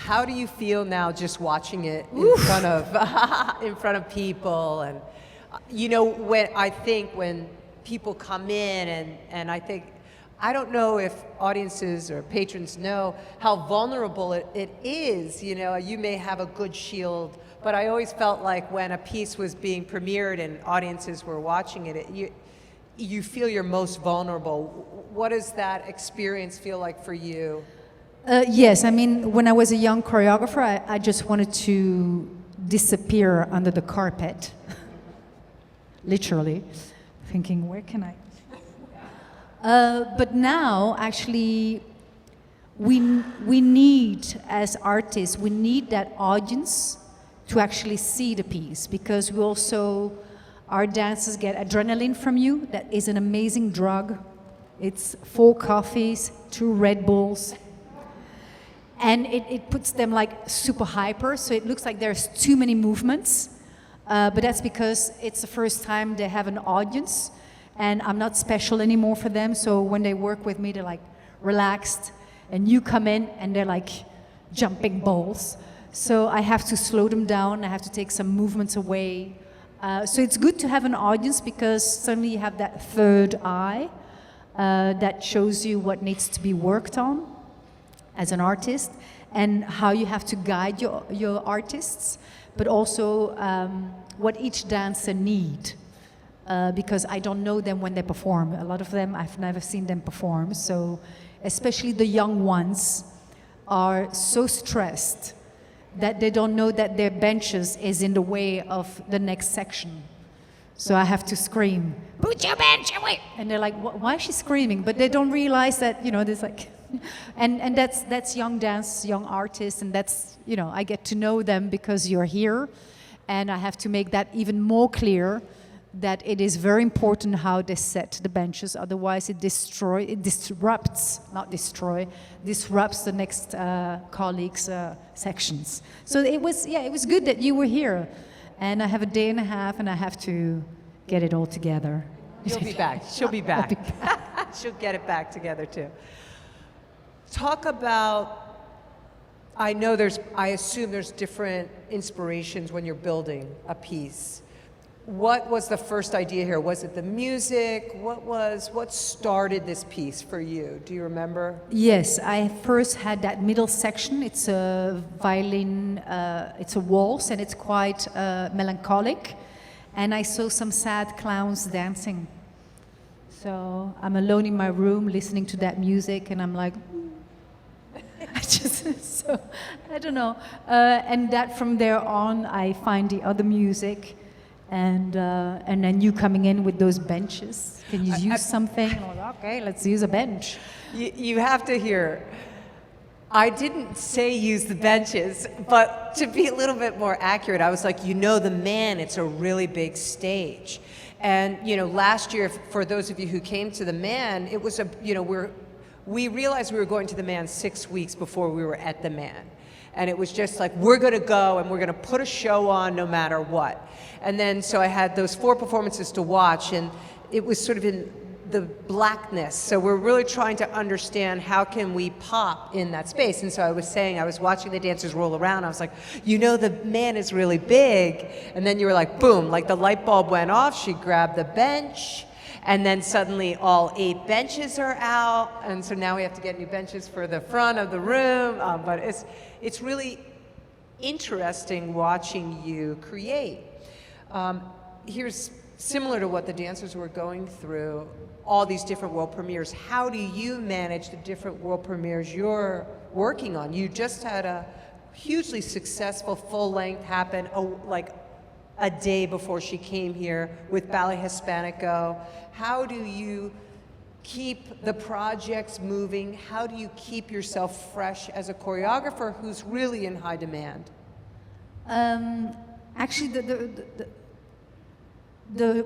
How do you feel now just watching it in front of people? And you know, when people come in and I don't know if audiences or patrons know how vulnerable it is. You know, you may have a good shield, but I always felt like when a piece was being premiered and audiences were watching it, you feel you're most vulnerable. What does that experience feel like for you? Yes, I mean, when I was a young choreographer, I just wanted to disappear under the carpet, literally, thinking, where can I? But now, actually, we need, as artists, we need that audience to actually see the piece, because we also, our dancers get adrenaline from you. That is an amazing drug. It's 4 coffees, 2 Red Bulls. And it puts them like super hyper, so it looks like there's too many movements. But that's because it's the first time they have an audience, and I'm not special anymore for them. So when they work with me, they're like relaxed, and you come in and they're like jumping balls. So I have to slow them down, I have to take some movements away. So it's good to have an audience, because suddenly you have that third eye that shows you what needs to be worked on as an artist, and how you have to guide your artists, but also what each dancer need, because I don't know them when they perform. A lot of them, I've never seen them perform, so especially the young ones are so stressed that they don't know that their benches is in the way of the next section. So I have to scream, "Put your bench away!" And they're like, "Why is she screaming?" But they don't realize that, you know, there's like, and that's young dance, young artists, and that's, you know, I get to know them because you're here, and I have to make that even more clear, that it is very important how they set the benches, otherwise it disrupts the next colleagues' sections. So it was good that you were here, and I have a day and a half, and I have to get it all together. You'll be back. She'll be back. She'll get it back together too. Talk about, I assume there's different inspirations when you're building a piece. What was the first idea here? Was it the music? What started this piece for you? Do you remember? Yes, I first had that middle section. It's a violin, it's a waltz, and it's quite melancholic. And I saw some sad clowns dancing. So I'm alone in my room listening to that music, and I'm like, so I don't know. And that from there on, I find the other music. And then you coming in with those benches. Can you use something? Okay, let's use a bench. You have to hear, I didn't say use the benches, but to be a little bit more accurate, I was like, you know, the Man, it's a really big stage. And, you know, last year, for those of you who came to the Man, it was we realized we were going to the Man 6 weeks before we were at the Man. And it was just like, we're gonna go and we're gonna put a show on no matter what. And then, so I had those 4 performances to watch, and it was sort of in the blackness. So we're really trying to understand how can we pop in that space. And so I was watching the dancers roll around. I was like, you know, the Man is really big. And then you were like, boom, like the light bulb went off. She grabbed the bench. And then suddenly all 8 benches are out. And so now we have to get new benches for the front of the room. But it's really interesting watching you create. Here's similar to what the dancers were going through, all these different world premieres. How do you manage the different world premieres you're working on? You just had a hugely successful full length happen like a day before she came here with Ballet Hispanico. How do you keep the projects moving? How do you keep yourself fresh as a choreographer who's really in high demand? Actually, the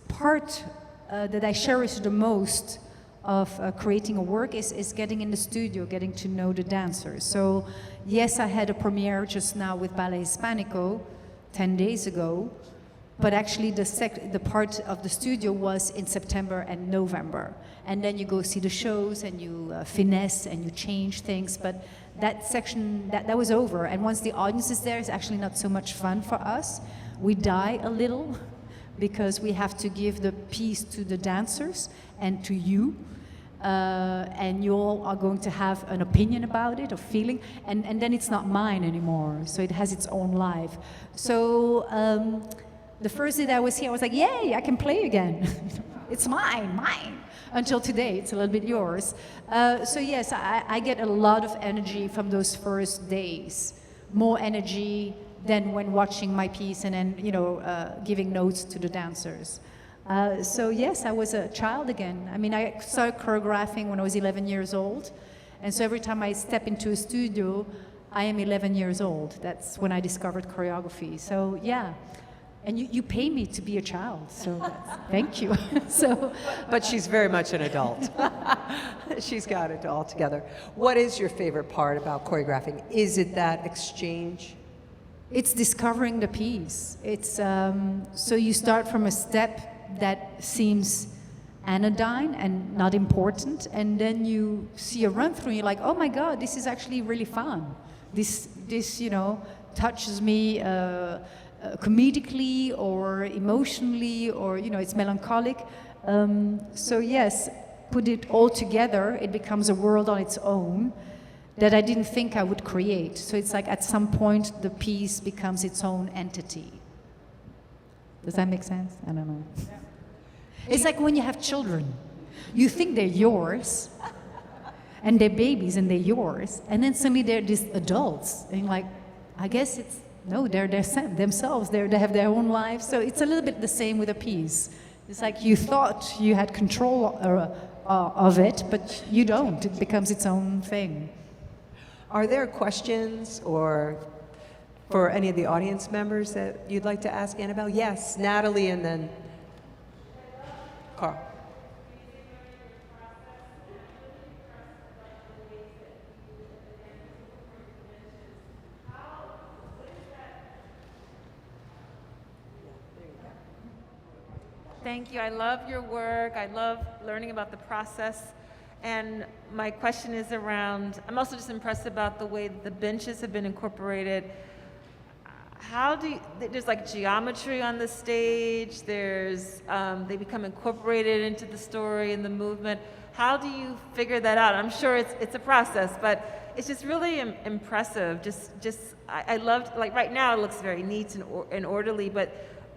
part that I cherish the most of creating a work is getting in the studio, getting to know the dancers. So yes, I had a premiere just now with Ballet Hispanico 10 days ago, but actually the part of the studio was in September and November. And then you go see the shows and you finesse and you change things, but that section, that was over. And once the audience is there, it's actually not so much fun for us. We die a little because we have to give the piece to the dancers and to you. And you all are going to have an opinion about it, a feeling, and then it's not mine anymore, so it has its own life. So the first day that I was here, I was like, yay, I can play again. It's mine. Until today, it's a little bit yours. So yes, I get a lot of energy from those first days, more energy than when watching my piece and then, giving notes to the dancers. So yes, I was a child again. I mean, I started choreographing when I was 11 years old. And so every time I step into a studio, I am 11 years old. That's when I discovered choreography. So yeah, and you pay me to be a child, so thank you. But she's very much an adult. She's got it all together. What is your favorite part about choreographing? Is it that exchange? It's discovering the piece. It's so you start from a step that seems anodyne and not important, and then you see a run through and you're like, oh my God, this is actually really fun. This touches me comedically or emotionally, or it's melancholic. So yes, put it all together, it becomes a world on its own that I didn't think I would create. So it's like at some point the piece becomes its own entity. Does that make sense? I don't know. It's like when you have children. You think they're yours, and they're babies and they're yours, and then suddenly they're these adults, and you're like, I guess they're themselves, they have their own lives. So it's a little bit the same with a piece. It's like you thought you had control of it, but you don't. It becomes its own thing. Are there questions or for any of the audience members that you'd like to ask Annabelle? Yes, Natalie, and then Carl. Thank you. I love your work. I love learning about the process. And my question is around, I'm also just impressed about the way the benches have been incorporated. There's like geometry on the stage, they become incorporated into the story and the movement. How do you figure that out? I'm sure it's a process, but it's just really impressive. I loved, like right now it looks very neat and orderly, but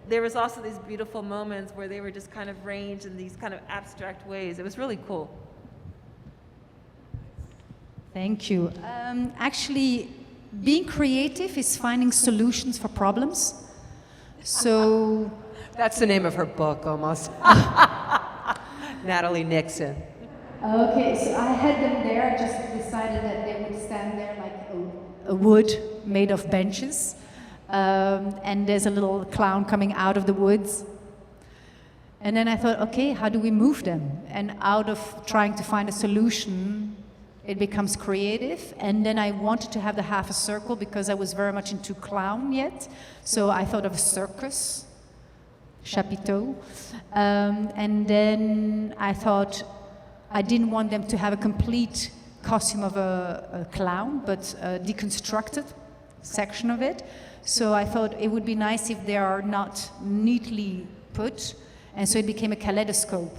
there was also these beautiful moments where they were just kind of arranged in these kind of abstract ways. It was really cool. Thank you. Actually, being creative is finding solutions for problems. So that's the name of her book, almost. Natalie Nixon. Okay, so I had them there. I just decided that they would stand there like a wood made of benches. And there's a little clown coming out of the woods. And then I thought, okay, how do we move them? And out of trying to find a solution, it becomes creative. And then I wanted to have the half a circle because I was very much into clown yet. So I thought of a circus, chapiteau. And then I thought I didn't want them to have a complete costume of a clown, but a deconstructed section of it. So I thought it would be nice if they are not neatly put. And so it became a kaleidoscope.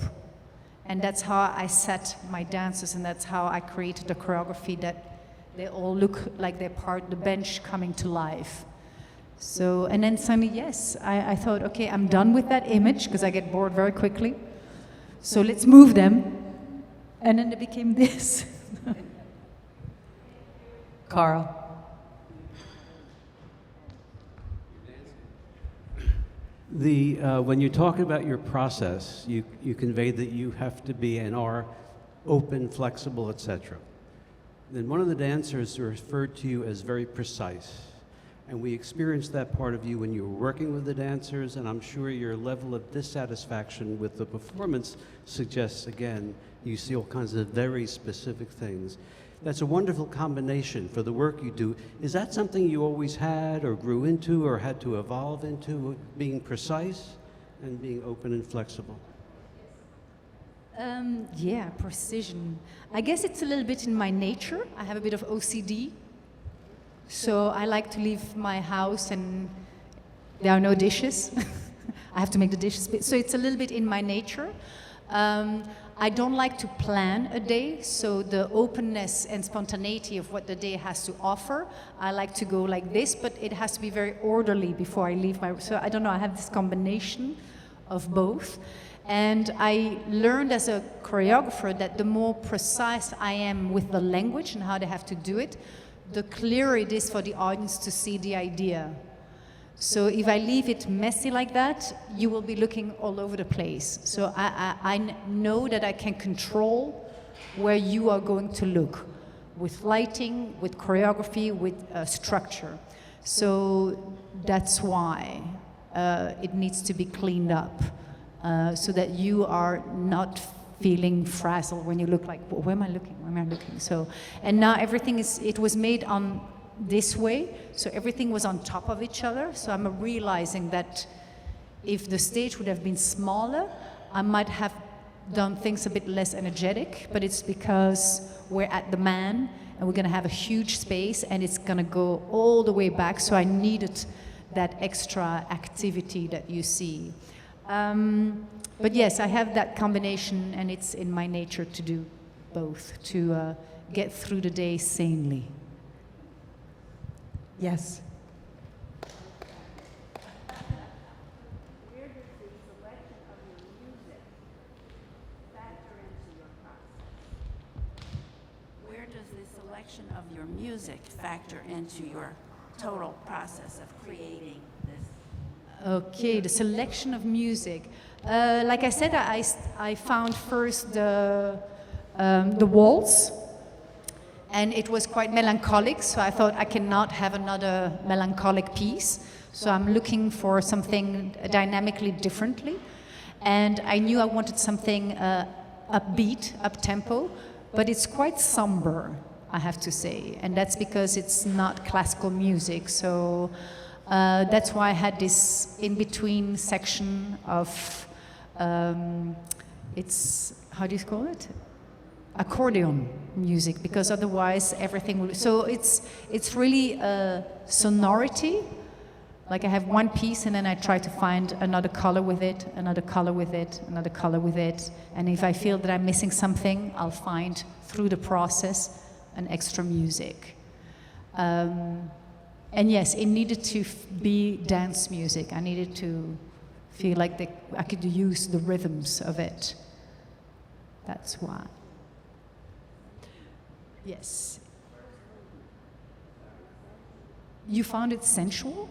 And that's how I set my dances, and that's how I created the choreography, that they all look like they're part of the bench coming to life. So, and then suddenly, yes, I thought, okay, I'm done with that image, because I get bored very quickly. So let's move them. And then they became this. Carl. When you're talking about your process, you conveyed that you have to be and are open, flexible, etc. Then one of the dancers referred to you as very precise. And we experienced that part of you when you were working with the dancers, and I'm sure your level of dissatisfaction with the performance suggests, again, you see all kinds of very specific things. That's a wonderful combination for the work you do. Is that something you always had or grew into or had to evolve into, being precise and being open and flexible? Yeah, precision. I guess it's a little bit in my nature. I have a bit of OCD. So I like to leave my house and there are no dishes. I have to make the dishes. So it's a little bit in my nature. I don't like to plan a day, so the openness and spontaneity of what the day has to offer, I like to go like this, but it has to be very orderly before I leave my, so I don't know, I have this combination of both. And I learned as a choreographer that the more precise I am with the language and how they have to do it, the clearer it is for the audience to see the idea. So if I leave it messy like that, you will be looking all over the place. So I know that I can control where you are going to look with lighting, with choreography, with structure. So that's why it needs to be cleaned up so that you are not feeling frazzled when you look like, where am I looking, where am I looking? So, and now everything is, it was made on this way, so everything was on top of each other. So I'm realizing that if the stage would have been smaller, I might have done things a bit less energetic, but it's because we're at the Man and we're gonna have a huge space and it's gonna go all the way back, so I needed that extra activity that you see. But yes, I have that combination and it's in my nature to do both, to get through the day sanely. Yes. Where does the selection of your music factor into your total process of creating this? Okay, the selection of music. Like I said, I found first the waltz, and it was quite melancholic, so I thought I cannot have another melancholic piece. So I'm looking for something dynamically differently. And I knew I wanted something upbeat, up-tempo, but it's quite somber, I have to say. And that's because it's not classical music. So that's why I had this in-between section of, it's, how do you call it? Accordion music, because otherwise everything will, so it's really a sonority. Like I have one piece and then I try to find another color with it, another color with it, another color with it. And if I feel that I'm missing something, I'll find through the process an extra music. And yes, it needed to be dance music. I needed to feel like I could use the rhythms of it. That's why. Yes. You found it sensual?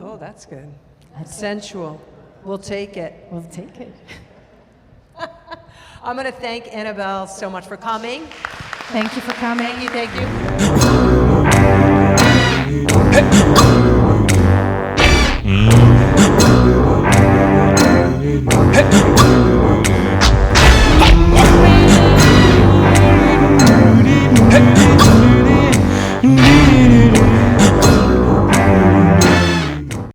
Oh, that's good. Sensual. We'll take it. We'll take it. I'm going to thank Annabelle so much for coming. Thank you for coming. Thank you.